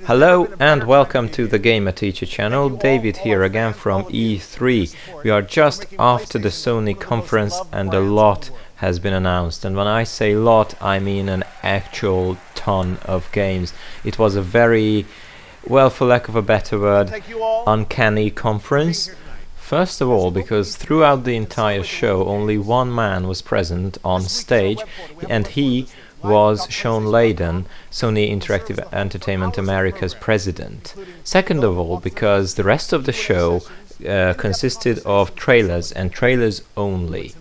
Hello and welcome to the Gamer Teacher channel. David here again from E3. We are just after the Sony conference and a lot has been announced. And when I say lot, I mean an actual ton of games. It was a very, well, for lack of a better word, uncanny conference. First of all, because throughout the entire show only one man was present on stage, and he was Sean Layden, Sony Interactive Entertainment America's president. Second of all, because the rest of the show consisted of trailers and trailers only.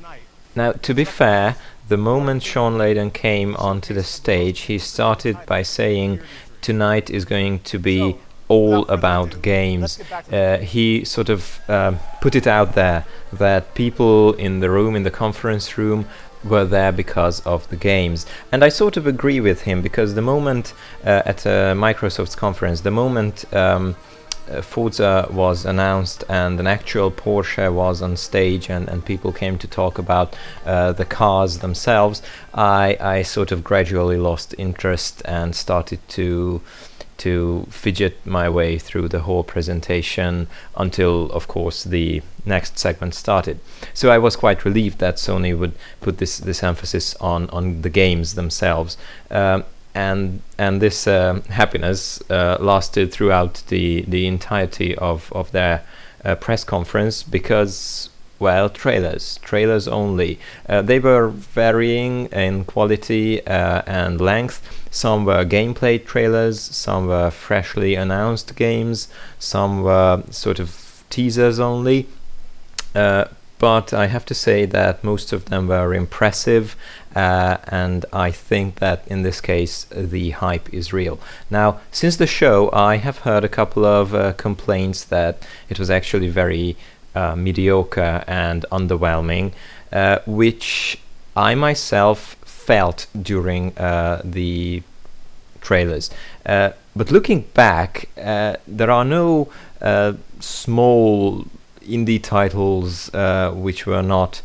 Now, to be fair, the moment Sean Layden came onto the stage, he started by saying tonight is going to be all about games. He sort of put it out there that people in the room, in the conference room, were there because of the games. And I sort of agree with him, because the moment at Microsoft's conference, the moment Forza was announced and an actual Porsche was on stage and people came to talk about the cars themselves, I sort of gradually lost interest and started to fidget my way through the whole presentation until, of course, the next segment started. So I was quite relieved that Sony would put this emphasis on the games themselves, and this happiness lasted throughout the entirety of their press conference, because, well, trailers only. They were varying in quality and length. Some were gameplay trailers, some were freshly announced games, some were sort of teasers only. But I have to say that most of them were impressive, and I think that in this case the hype is real. Now, since the show, I have heard a couple of complaints that it was actually very mediocre and underwhelming, which I myself felt during the trailers. But looking back, there are no small indie titles which were not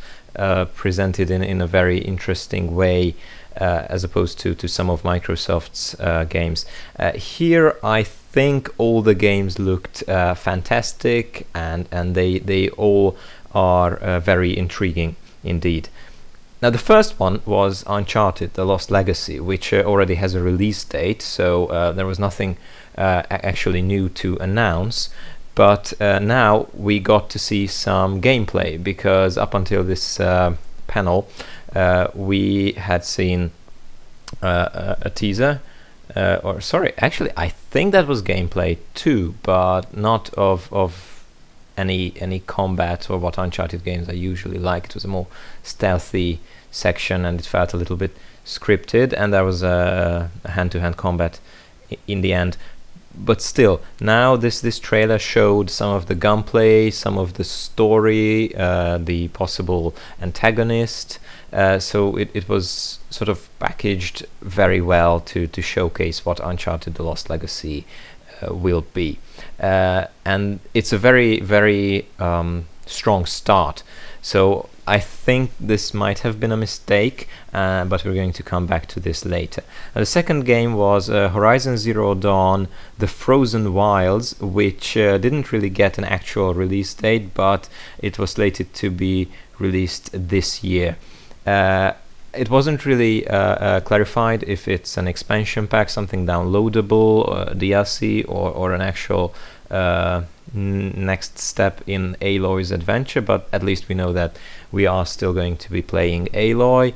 presented in a very interesting way, as opposed to some of Microsoft's games. Here I think all the games looked fantastic, and they all are very intriguing indeed. Now, the first one was Uncharted: The Lost Legacy, which already has a release date, so there was nothing actually new to announce. But now we got to see some gameplay, because up until this panel we had seen a teaser, or sorry, actually I think that was gameplay too, but not of any combat or what Uncharted games I usually like. It was a more stealthy section and it felt a little bit scripted, and there was a hand-to-hand combat in the end. But still, now this trailer showed some of the gunplay, some of the story, the possible antagonist, so it was sort of packaged very well to showcase what Uncharted: The Lost Legacy will be. And it's a very, very strong start. So I think this might have been a mistake, but we're going to come back to this later. The second game was Horizon Zero Dawn: The Frozen Wilds, which didn't really get an actual release date, but it was slated to be released this year. It wasn't really clarified if it's an expansion pack, something downloadable, DLC, or an actual next step in Aloy's adventure, but at least we know that we are still going to be playing Aloy.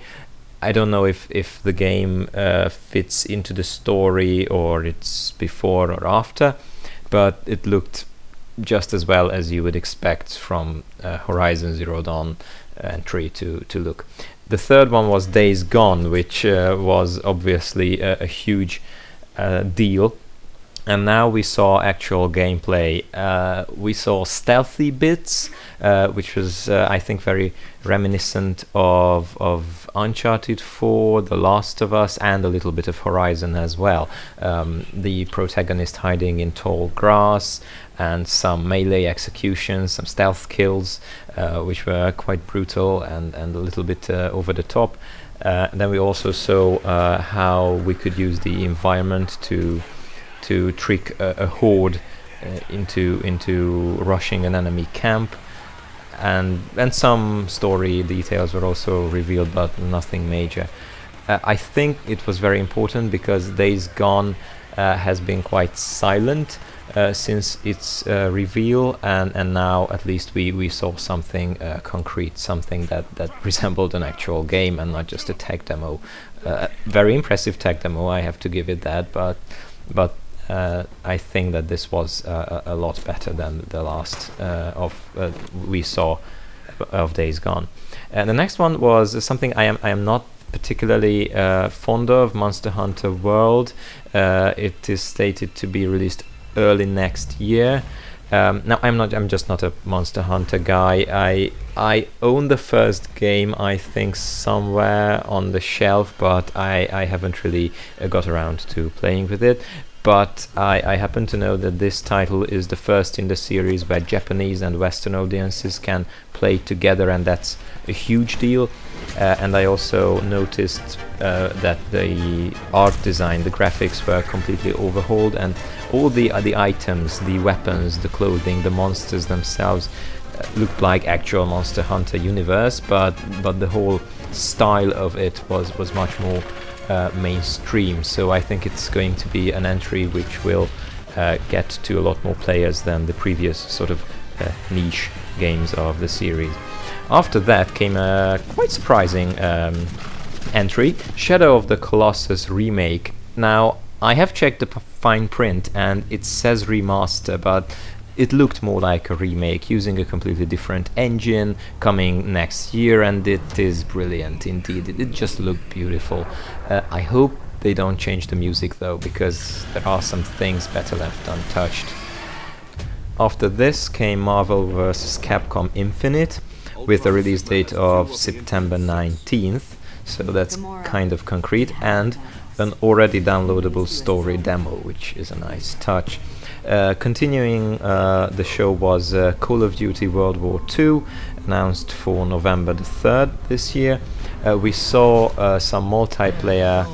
I don't know if the game fits into the story or it's before or after, but it looked just as well as you would expect from Horizon Zero Dawn entry to look. The third one was Days Gone, which was obviously a huge deal. And now we saw actual gameplay. We saw stealthy bits, which was, I think, very reminiscent of Uncharted 4, The Last of Us, and a little bit of Horizon as well. The protagonist hiding in tall grass, and some melee executions, some stealth kills, which were quite brutal and a little bit over the top. Then we also saw how we could use the environment to to trick a horde into rushing an enemy camp, and some story details were also revealed, but nothing major. I think it was very important because Days Gone has been quite silent since its reveal, and now at least we saw something concrete, something that resembled an actual game and not just a tech demo. Very impressive tech demo, I have to give it that, but I think that this was a lot better than the last we saw of Days Gone. And the next one was something I am not particularly fond of, Monster Hunter World. It is stated to be released early next year. Now I'm just not a Monster Hunter guy. I own the first game, I think, somewhere on the shelf, but I haven't really got around to playing with it. But I happen to know that this title is the first in the series where Japanese and Western audiences can play together, and that's a huge deal. And I also noticed that the art design, the graphics were completely overhauled, and all the items, the weapons, the clothing, the monsters themselves looked like actual Monster Hunter universe, but the whole style of it was much more mainstream. So I think it's going to be an entry which will get to a lot more players than the previous sort of niche games of the series. After that came a quite surprising entry, Shadow of the Colossus remake. Now, I have checked the fine print and it says remaster, but it looked more like a remake using a completely different engine, coming next year, and it is brilliant indeed. It just looked beautiful. I hope they don't change the music though, because there are some things better left untouched. After this came Marvel vs. Capcom Infinite, with a release date of September 19th, so that's kind of concrete, and an already downloadable story demo, which is a nice touch. Continuing the show was Call of Duty World War II, announced for November the 3rd this year. We saw some multiplayer.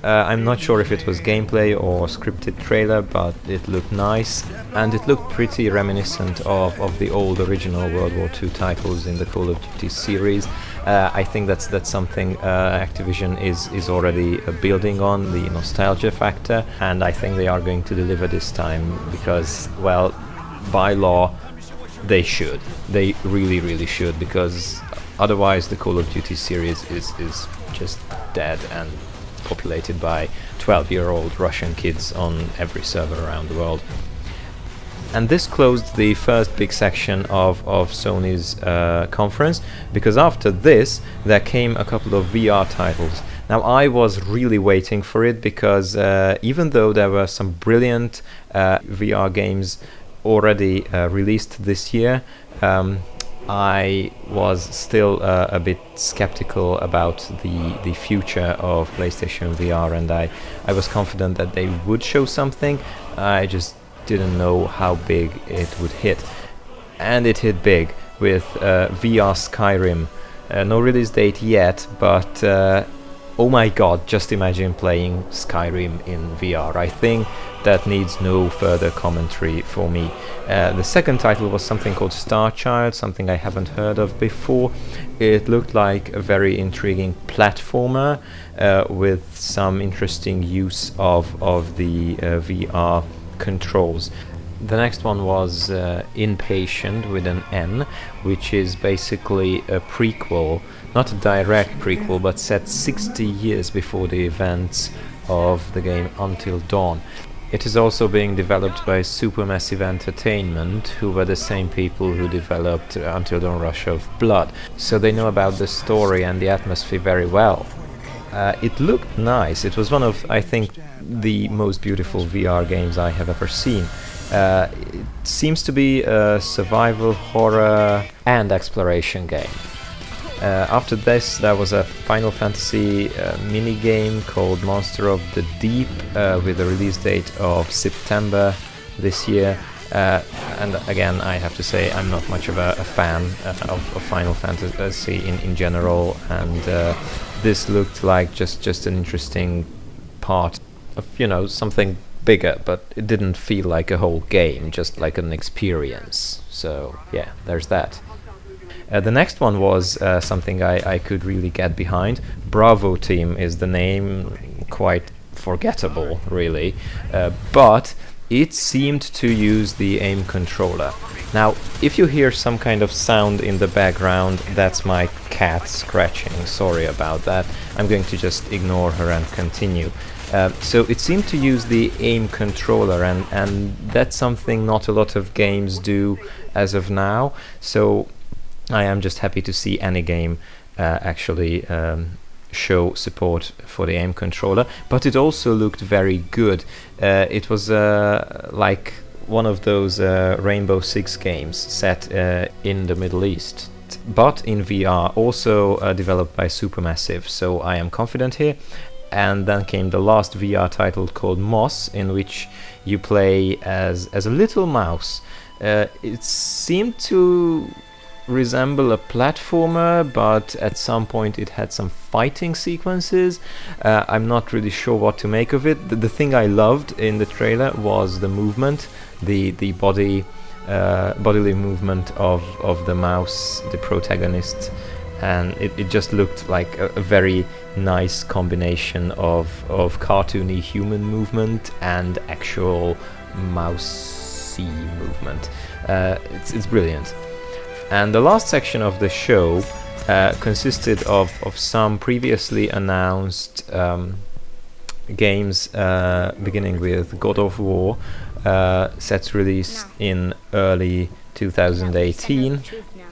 I'm not sure if it was gameplay or scripted trailer, but it looked nice, and it looked pretty reminiscent of the old original World War II titles in the Call of Duty series. I think that's something Activision is already building on, the nostalgia factor, and I think they are going to deliver this time because, well, by law, they should. They really should, because otherwise the Call of Duty series is just dead and populated by 12-year-old Russian kids on every server around the world. And this closed the first big section of Sony's conference, because after this there came a couple of VR titles. Now, I was really waiting for it because even though there were some brilliant VR games already released this year, I was still a bit skeptical about the future of PlayStation VR, and I was confident that they would show something. I just didn't know how big it would hit. And it hit big with VR Skyrim. No release date yet, but oh my god, just imagine playing Skyrim in VR. I think that needs no further commentary for me. The second title was something called Star Child, something I haven't heard of before. It looked like a very intriguing platformer with some interesting use of the VR controls. The next one was Inpatient with an N, which is basically a prequel, not a direct prequel, but set 60 years before the events of the game Until Dawn. It is also being developed by Supermassive Entertainment, who were the same people who developed Until Dawn Rush of Blood, so they know about the story and the atmosphere very well. It looked nice. It was one of, I think, the most beautiful VR games I have ever seen. It seems to be a survival, horror and exploration game. After this there was a Final Fantasy mini-game called Monster of the Deep with a release date of September this year. And again, I have to say I'm not much of a fan of Final Fantasy in general, and this looked like just an interesting part you know, something bigger, but it didn't feel like a whole game, just like an experience. So yeah, there's that. The next one was something I could really get behind. Bravo Team is the name, quite forgettable really, but it seemed to use the aim controller. Now, if you hear some kind of sound in the background, that's my cat scratching. Sorry about that. I'm going to just ignore her and continue. So it seemed to use the aim controller, and that's something not a lot of games do as of now. So I am just happy to see any game actually show support for the aim controller. But it also looked very good. It was like one of those Rainbow Six games set in the Middle East, but in VR, also developed by Supermassive, so I am confident here. And then came the last VR title called Moss, in which you play as a little mouse. It seemed to resemble a platformer, but at some point it had some fighting sequences. I'm not really sure what to make of it. The thing I loved in the trailer was the movement, the bodily movement of the mouse, the protagonist, and it just looked like a very nice combination of cartoony human movement and actual mousey movement. It's brilliant. And the last section of the show consisted of some previously announced games, beginning with God of War, set release in early 2018,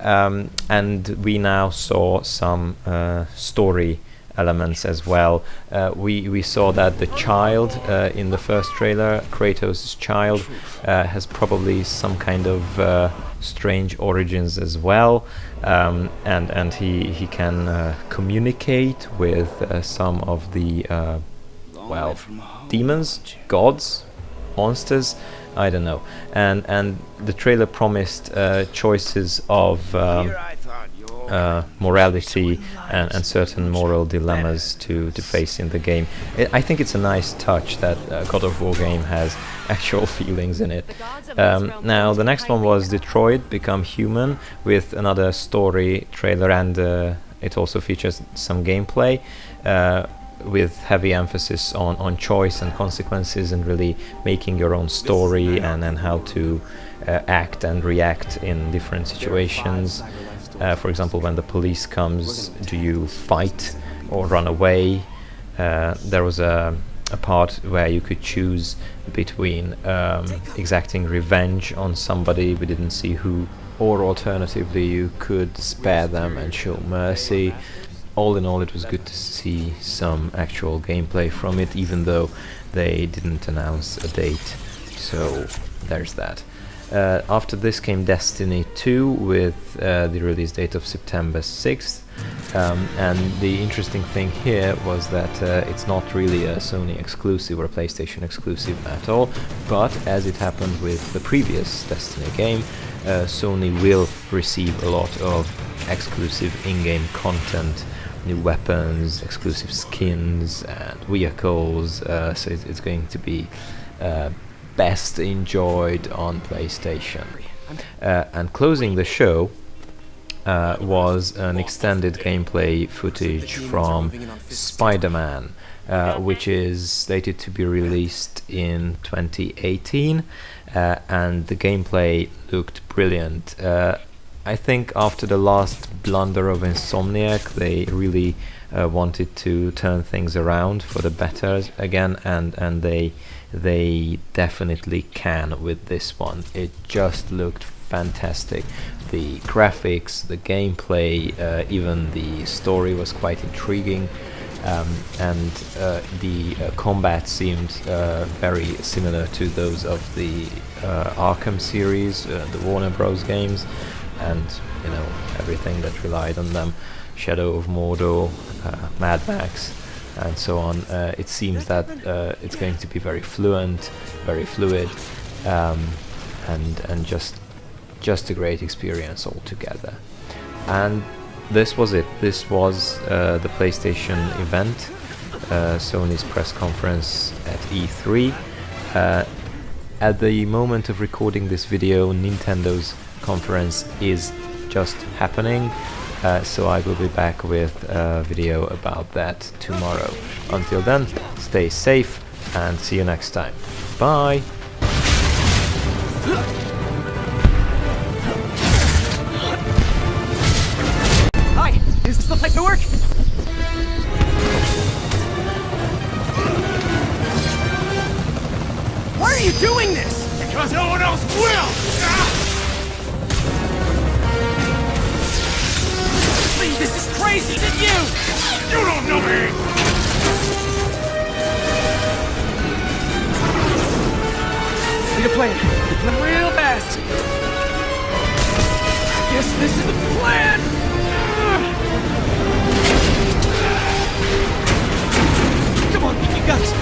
and we now saw some story elements as well. We saw that the child in the first trailer, Kratos' child, has probably some kind of strange origins as well, and he can communicate with some of the well, demons, gods, monsters, I don't know. And the trailer promised choices of morality and certain moral dilemmas to face in the game. I think it's a nice touch that God of War game has actual feelings in it. Now the next one was Detroit Become Human, with another story trailer, and it also features some gameplay with heavy emphasis on choice and consequences, and really making your own story and how to act and react in different situations. For example, when the police comes, do you fight or run away? There was a part where you could choose between exacting revenge on somebody, we didn't see who, or alternatively you could spare them and show mercy. All in all, it was good to see some actual gameplay from it, even though they didn't announce a date. So there's that. After this came Destiny 2 with the release date of September 6th, and the interesting thing here was that it's not really a Sony exclusive or a PlayStation exclusive at all, but as it happened with the previous Destiny game, Sony will receive a lot of exclusive in-game content, new weapons, exclusive skins and vehicles, so it's going to be best enjoyed on PlayStation. And closing the show was an extended gameplay footage from Spider-Man, which is slated to be released in 2018, and the gameplay looked brilliant. I think after the last blunder of Insomniac, they really wanted to turn things around for the better again, and they definitely can with this one. It just looked fantastic. The graphics, the gameplay, even the story was quite intriguing, and the combat seemed very similar to those of the Arkham series, the Warner Bros. Games, and you know, everything that relied on them, Shadow of Mordor, Mad Max, and so on. It seems that it's going to be very fluent, very fluid, and just a great experience altogether. And this was it. This was the PlayStation event. Sony's press conference at E3. At the moment of recording this video, Nintendo's conference is just happening, so I will be back with a video about that tomorrow. Until then, stay safe and see you next time. Bye! Hi! Is this the place to work? Why are you doing this? Because no one else will! Lee, this is crazy! Is it you? You don't know me! Need a plan. Need a plan real fast. Guess this is the plan. Come on, you got this.